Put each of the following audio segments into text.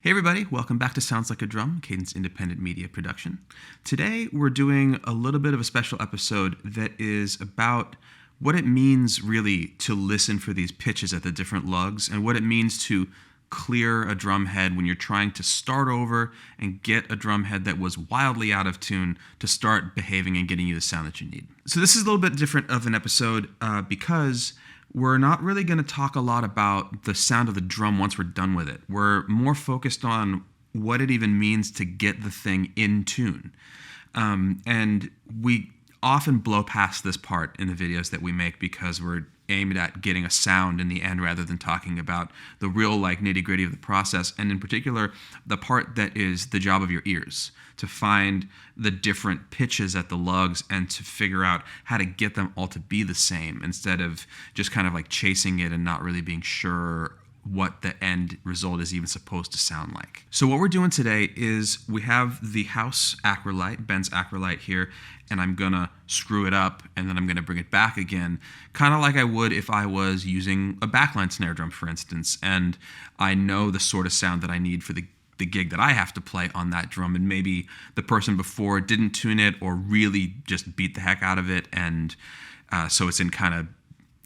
Hey everybody, welcome back to Sounds Like a Drum, Cadence Independent Media Production. Today we're doing a little bit of a special episode that is about what it means really to listen for these pitches at the different lugs and what it means to clear a drum head when you're trying to start over and get a drum head that was wildly out of tune to start behaving and getting you the sound that you need. So this is a little bit different of an episode because we're not really going to talk a lot about the sound of the drum once we're done with it. We're more focused on what it even means to get the thing in tune. And we often blow past this part in the videos that we make because we're aimed at getting a sound in the end rather than talking about the real nitty-gritty of the process, and in particular the part that is the job of your ears, to find the different pitches at the lugs and to figure out how to get them all to be the same instead of just kind of chasing it and not really being sure what the end result is even supposed to sound like. So what we're doing today is we have the house Acrolite, Ben's Acrolite here, and I'm gonna screw it up and then I'm gonna bring it back again, kind of like I would if I was using a backline snare drum, for instance, and I know the sort of sound that I need for the gig that I have to play on that drum, and maybe the person before didn't tune it or really just beat the heck out of it, and so it's in kind of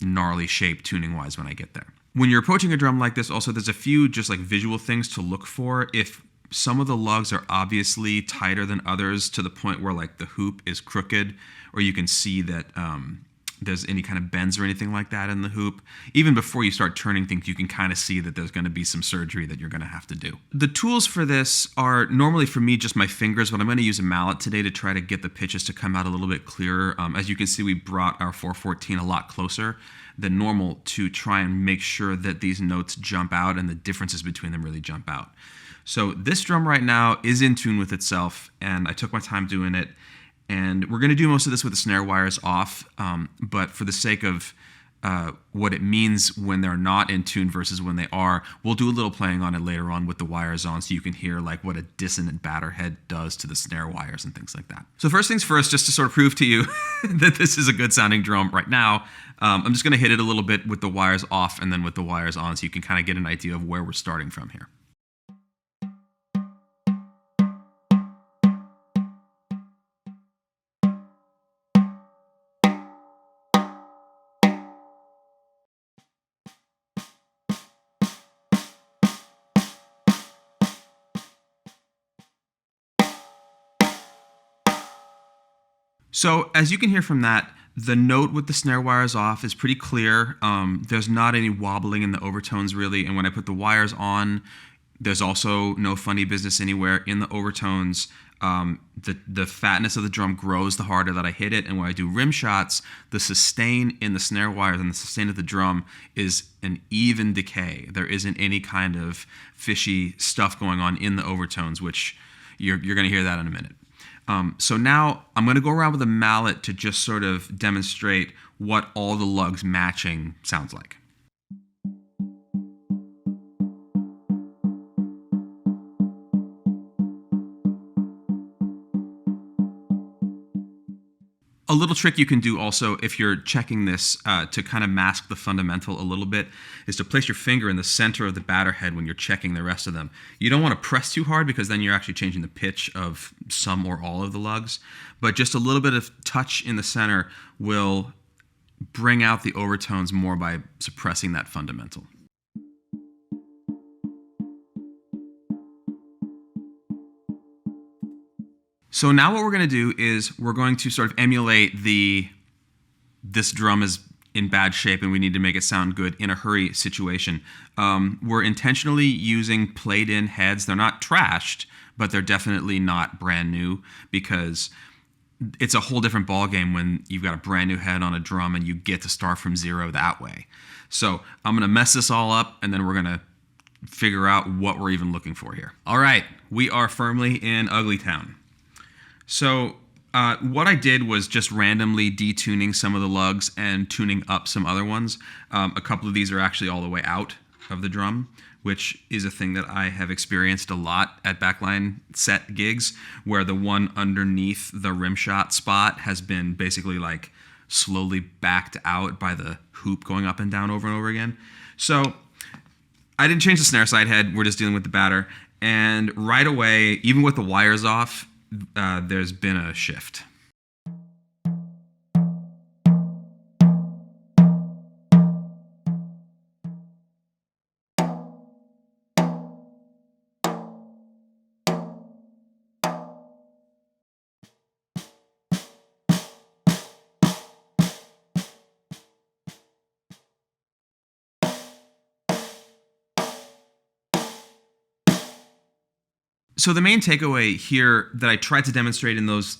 gnarly shape tuning-wise when I get there. When you're approaching a drum like this, also, there's a few just visual things to look for. If some of the lugs are obviously tighter than others to the point where the hoop is crooked, or you can see that there's any kind of bends or anything like that in the hoop, even before you start turning things, you can kind of see that there's going to be some surgery that you're going to have to do. The tools for this are normally for me just my fingers, but I'm going to use a mallet today to try to get the pitches to come out a little bit clearer. As you can see, we brought our 414 a lot closer than normal to try and make sure that these notes jump out and the differences between them really jump out. So this drum right now is in tune with itself, and I took my time doing it. And we're going to do most of this with the snare wires off, but for the sake of what it means when they're not in tune versus when they are, we'll do a little playing on it later on with the wires on so you can hear what a dissonant batter head does to the snare wires and things like that. So first things first, just to sort of prove to you that this is a good sounding drum right now, I'm just going to hit it a little bit with the wires off and then with the wires on so you can kind of get an idea of where we're starting from here. So as you can hear from that, the note with the snare wires off is pretty clear. There's not any wobbling in the overtones really, and when I put the wires on, there's also no funny business anywhere in the overtones. The fatness of the drum grows the harder that I hit it, and when I do rim shots, the sustain in the snare wires and the sustain of the drum is an even decay. There isn't any kind of fishy stuff going on in the overtones, which you're going to hear that in a minute. So now I'm going to go around with a mallet to just sort of demonstrate what all the lugs matching sounds like. A little trick you can do also if you're checking this to kind of mask the fundamental a little bit is to place your finger in the center of the batter head when you're checking the rest of them. You don't want to press too hard because then you're actually changing the pitch of some or all of the lugs, but just a little bit of touch in the center will bring out the overtones more by suppressing that fundamental. So now what we're going to do is we're going to sort of emulate this drum is in bad shape and we need to make it sound good in a hurry situation. We're intentionally using played-in heads. They're not trashed, but they're definitely not brand new because it's a whole different ballgame when you've got a brand new head on a drum and you get to start from zero that way. So I'm going to mess this all up and then we're going to figure out what we're even looking for here. All right, we are firmly in Ugly Town. So what I did was just randomly detuning some of the lugs and tuning up some other ones. A couple of these are actually all the way out of the drum, which is a thing that I have experienced a lot at backline set gigs, where the one underneath the rim shot spot has been basically slowly backed out by the hoop going up and down over and over again. So I didn't change the snare side head. We're just dealing with the batter. And right away, even with the wires off, there's been a shift. So the main takeaway here that I tried to demonstrate in those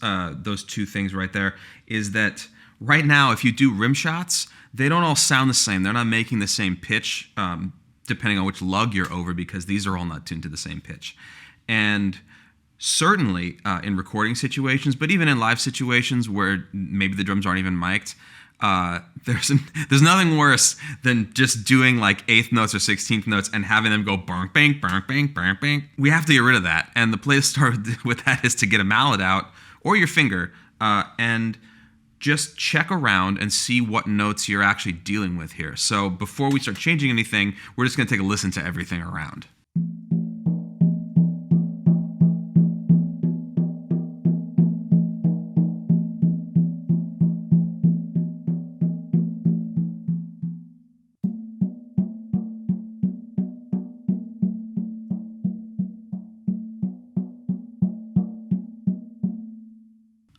two things right there is that right now, if you do rim shots, they don't all sound the same. They're not making the same pitch, depending on which lug you're over, because these are all not tuned to the same pitch. And certainly in recording situations, but even in live situations where maybe the drums aren't even mic'd, there's nothing worse than just doing like eighth notes or 16th notes and having them go bang, bang, bang, bang, bang, bang. We have to get rid of that. And the place to start with that is to get a mallet out or your finger and just check around and see what notes you're actually dealing with here. So before we start changing anything, we're just going to take a listen to everything around.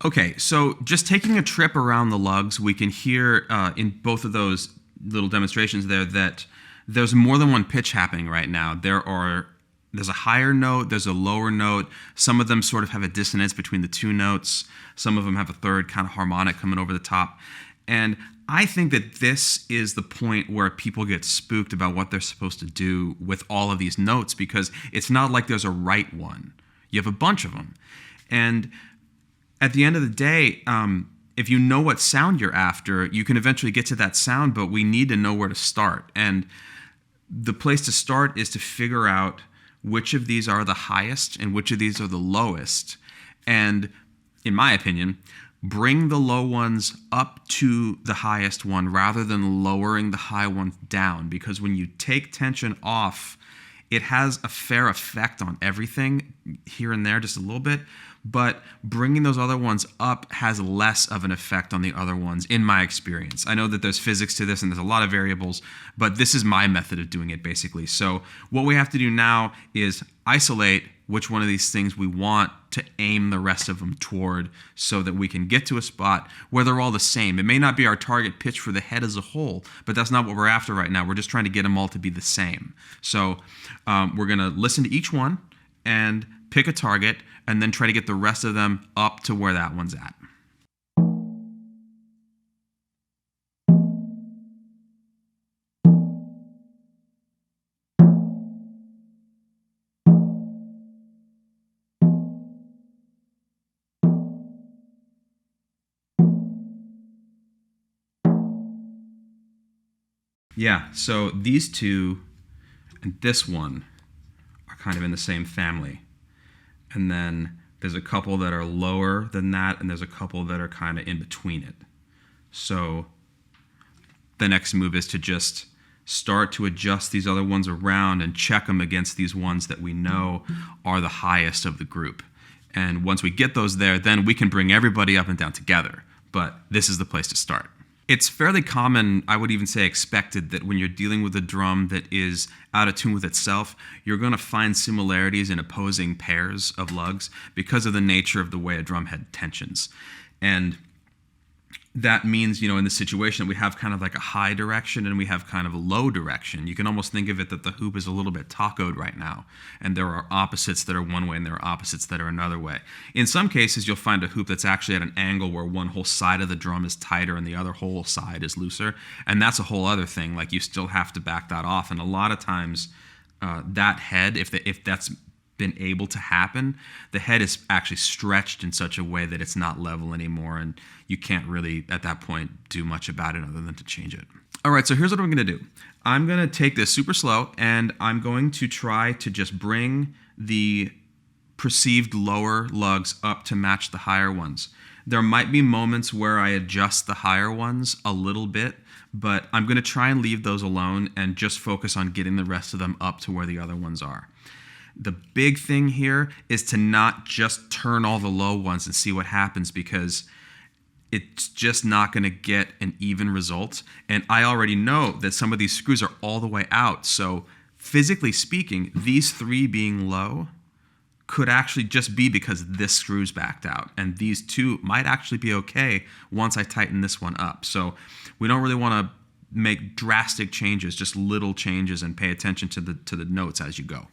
Okay, so just taking a trip around the lugs, we can hear in both of those little demonstrations there that there's more than one pitch happening right now. There's a higher note, there's a lower note. Some of them sort of have a dissonance between the two notes. Some of them have a third kind of harmonic coming over the top. And I think that this is the point where people get spooked about what they're supposed to do with all of these notes, because it's not like there's a right one. You have a bunch of them. And at the end of the day, if you know what sound you're after, you can eventually get to that sound, but we need to know where to start. And the place to start is to figure out which of these are the highest and which of these are the lowest. And in my opinion, bring the low ones up to the highest one rather than lowering the high ones down. Because when you take tension off, it has a fair effect on everything here and there, just a little bit. But bringing those other ones up has less of an effect on the other ones, in my experience. I know that there's physics to this and there's a lot of variables, but this is my method of doing it, basically. So what we have to do now is isolate which one of these things we want to aim the rest of them toward so that we can get to a spot where they're all the same. It may not be our target pitch for the head as a whole, but that's not what we're after right now. We're just trying to get them all to be the same. So we're going to listen to each one and pick a target, and then try to get the rest of them up to where that one's at. Yeah, so these two and this one are kind of in the same family. And then there's a couple that are lower than that, and there's a couple that are kind of in between it. So the next move is to just start to adjust these other ones around and check them against these ones that we know are the highest of the group. And once we get those there, then we can bring everybody up and down together. But this is the place to start. It's fairly common, I would even say expected, that when you're dealing with a drum that is out of tune with itself, you're going to find similarities in opposing pairs of lugs because of the nature of the way a drumhead tensions. And that means, in this situation, that we have kind of like a high direction and we have kind of a low direction. You can almost think of it that the hoop is a little bit tacoed right now, and there are opposites that are one way and there are opposites that are another way. In some cases, you'll find a hoop that's actually at an angle where one whole side of the drum is tighter and the other whole side is looser, and that's a whole other thing. Like, you still have to back that off, and a lot of times that head, if that's been able to happen, the head is actually stretched in such a way that it's not level anymore, and you can't really at that point do much about it other than to change it. All right, so here's what I'm going to do. I'm going to take this super slow, and I'm going to try to just bring the perceived lower lugs up to match the higher ones. There might be moments where I adjust the higher ones a little bit, but I'm going to try and leave those alone and just focus on getting the rest of them up to where the other ones are. The big thing here is to not just turn all the low ones and see what happens, because it's just not going to get an even result. And I already know that some of these screws are all the way out. So physically speaking, these 3 being low could actually just be because this screw's backed out. And these 2 might actually be okay once I tighten this one up. So we don't really want to make drastic changes, just little changes, and pay attention to the notes as you go.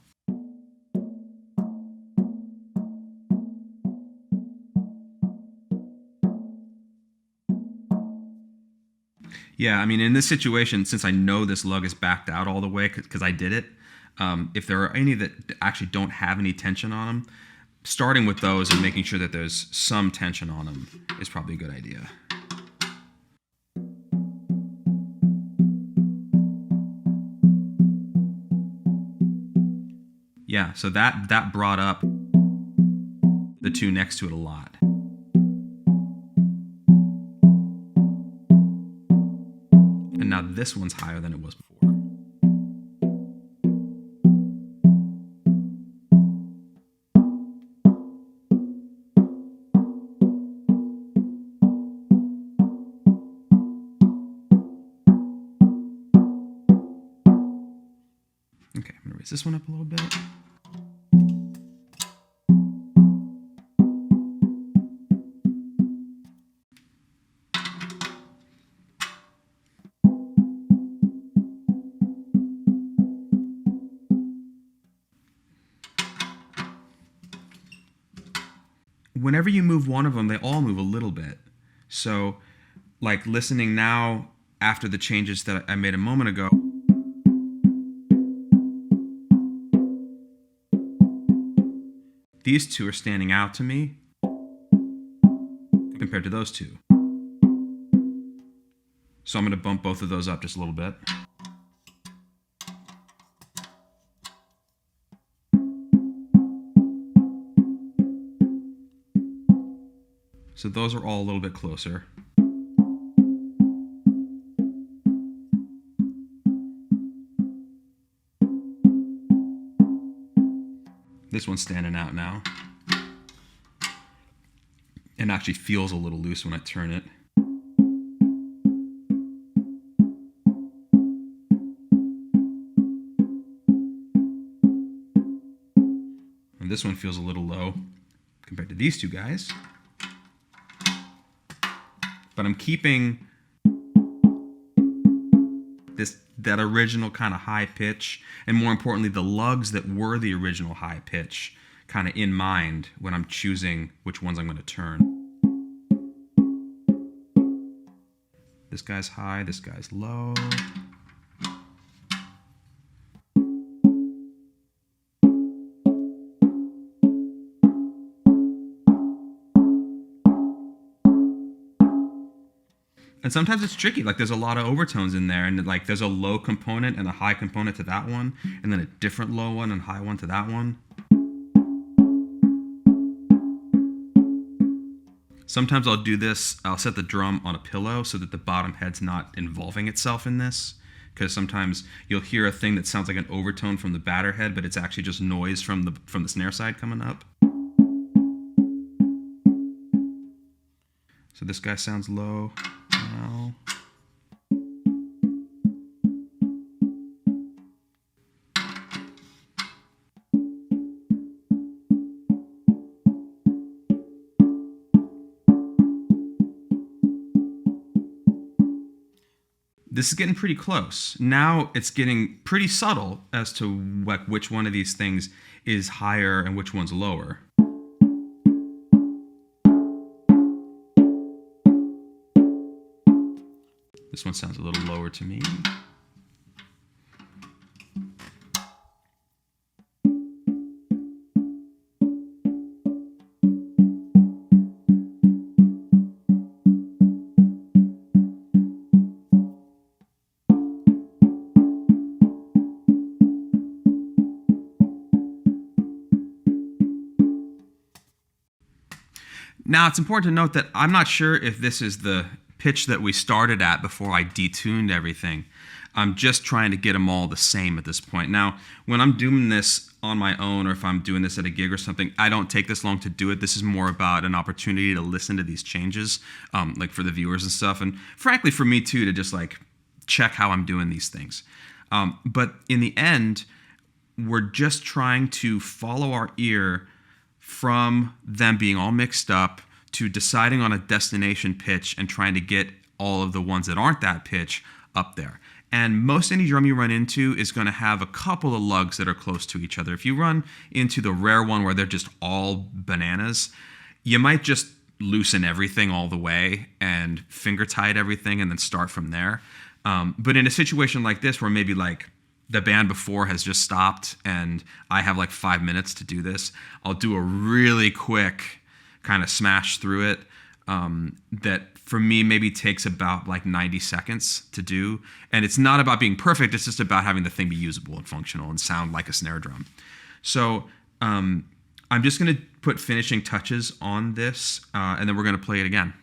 Yeah, I mean, in this situation, since I know this lug is backed out all the way because I did it, if there are any that actually don't have any tension on them, starting with those and making sure that there's some tension on them is probably a good idea. Yeah, so that brought up the 2 next to it a lot. And now this one's higher than it was before. Okay, I'm going to raise this one up a little bit. Whenever you move one of them, they all move a little bit. So, like listening now after the changes that I made a moment ago, these 2 are standing out to me compared to those 2. So I'm going to bump both of those up just a little bit. So those are all a little bit closer. This one's standing out now. And actually feels a little loose when I turn it. And this one feels a little low compared to these 2 guys. But I'm keeping that original kind of high pitch, and more importantly, the lugs that were the original high pitch kind of in mind when I'm choosing which ones I'm going to turn. This guy's high, this guy's low. And sometimes it's tricky, like there's a lot of overtones in there, and like there's a low component and a high component to that one, and then a different low one and high one to that one. Sometimes I'll do this, I'll set the drum on a pillow so that the bottom head's not involving itself in this, because sometimes you'll hear a thing that sounds like an overtone from the batter head, but it's actually just noise from the snare side coming up. So this guy sounds low now. This is getting pretty close. Now it's getting pretty subtle as to like which one of these things is higher and which one's lower. This one sounds a little lower to me. Now, it's important to note that I'm not sure if this is the pitch that we started at before I detuned everything. I'm just trying to get them all the same at this point. Now, when I'm doing this on my own, or if I'm doing this at a gig or something, I don't take this long to do it. This is more about an opportunity to listen to these changes, like for the viewers and stuff, and frankly for me too, to just like check how I'm doing these things. But in the end, we're just trying to follow our ear from them being all mixed up to deciding on a destination pitch and trying to get all of the ones that aren't that pitch up there. And most any drum you run into is going to have a couple of lugs that are close to each other. If you run into the rare one where they're just all bananas, you might just loosen everything all the way and finger tight everything and then start from there. But in a situation like this where maybe like the band before has just stopped and I have like 5 minutes to do this, I'll do a really quick kind of smash through it that for me maybe takes about like 90 seconds to do. And it's not about being perfect, it's just about having the thing be usable and functional and sound like a snare drum. So I'm just going to put finishing touches on this and then we're going to play it again.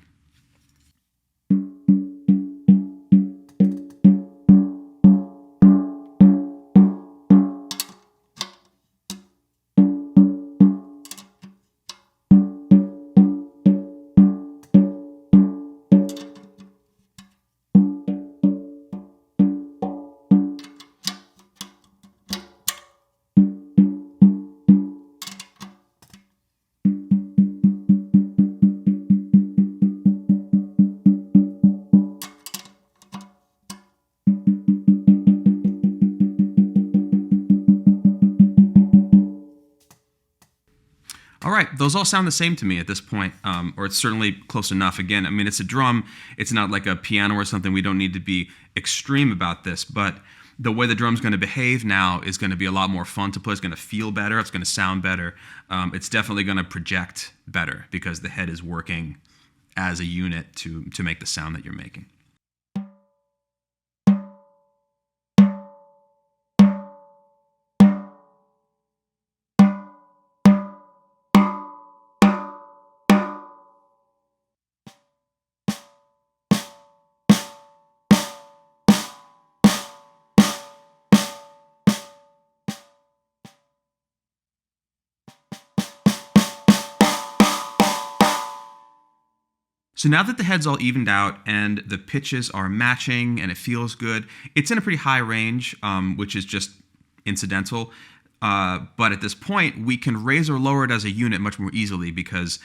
All right, those all sound the same to me at this point, or it's certainly close enough. Again, I mean, it's a drum. It's not like a piano or something. We don't need to be extreme about this, but the way the drum's going to behave now is going to be a lot more fun to play. It's going to feel better. It's going to sound better. It's definitely going to project better because the head is working as a unit to make the sound that you're making. So now that the head's all evened out and the pitches are matching and it feels good, it's in a pretty high range, which is just incidental. But at this point, we can raise or lower it as a unit much more easily because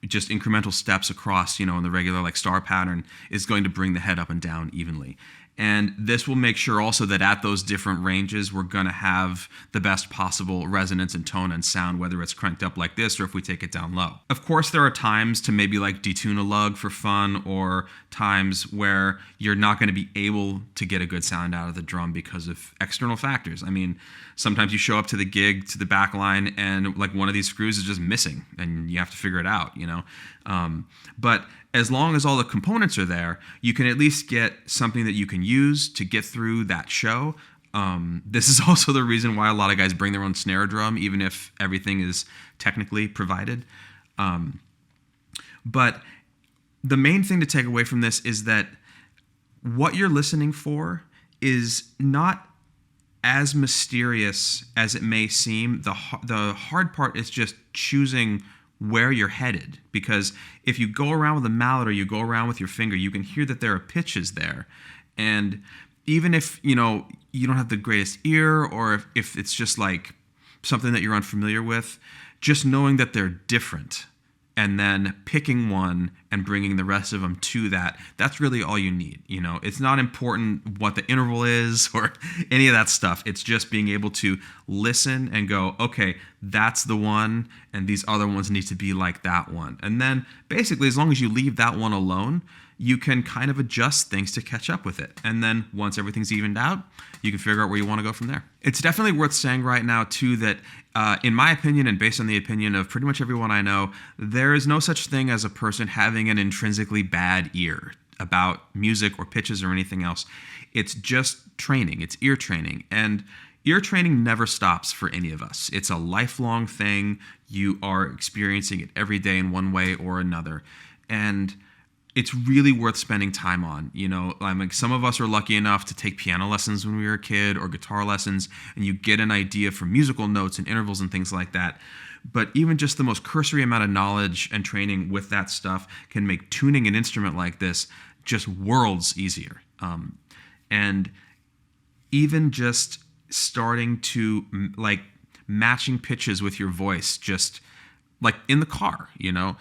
just incremental steps across, in the regular like star pattern is going to bring the head up and down evenly. And this will make sure also that at those different ranges, we're going to have the best possible resonance and tone and sound, whether it's cranked up like this or if we take it down low. Of course, there are times to maybe like detune a lug for fun or times where you're not going to be able to get a good sound out of the drum because of external factors. I mean, sometimes you show up to the gig, to the back line, and like one of these screws is just missing and you have to figure it out, But as long as all the components are there, you can at least get something that you can use to get through that show. This is also the reason why a lot of guys bring their own snare drum, even if everything is technically provided. But the main thing to take away from this is that what you're listening for is not as mysterious as it may seem. The hard part is just choosing where you're headed, because if you go around with a mallet or you go around with your finger, you can hear that there are pitches there. And even if you don't have the greatest ear, or if it's just like something that you're unfamiliar with, just knowing that they're different and then picking one and bringing the rest of them to that's really all you need. It's not important what the interval is or any of that stuff. It's just being able to listen and go, okay, that's the one, and these other ones need to be like that one. And then basically, as long as you leave that one alone, you can kind of adjust things to catch up with it. And then once everything's evened out, you can figure out where you want to go from there. It's definitely worth saying right now, too, that in my opinion, and based on the opinion of pretty much everyone I know, there is no such thing as a person having an intrinsically bad ear about music or pitches or anything else. It's just training. It's ear training. And ear training never stops for any of us. It's a lifelong thing. You are experiencing it every day in one way or another. And it's really worth spending time on. You know, I mean, some of us are lucky enough to take piano lessons when we were a kid or guitar lessons, and you get an idea for musical notes and intervals and things like that. But even just the most cursory amount of knowledge and training with that stuff can make tuning an instrument like this just worlds easier. And even just starting to like matching pitches with your voice, just like in the car, you know,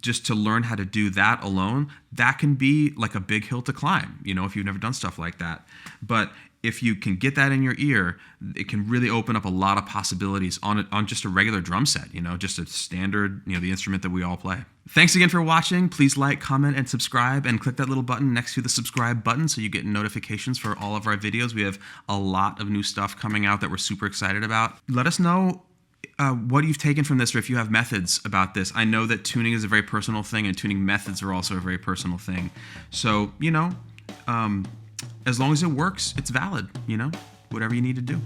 just to learn how to do that alone, that can be like a big hill to climb, you know, if you've never done stuff like that. But if you can get that in your ear, it can really open up a lot of possibilities on just a regular drum set, you know, just a standard, you know, the instrument that we all play. Thanks again for watching. Please like, comment, and subscribe, and click that little button next to the subscribe button so you get notifications for all of our videos. We have a lot of new stuff coming out that we're super excited about. Let us know what you've taken from this, or if you have methods about this. I know that tuning is a very personal thing, and tuning methods are also a very personal thing. So, you know, as long as it works, it's valid, you know, whatever you need to do.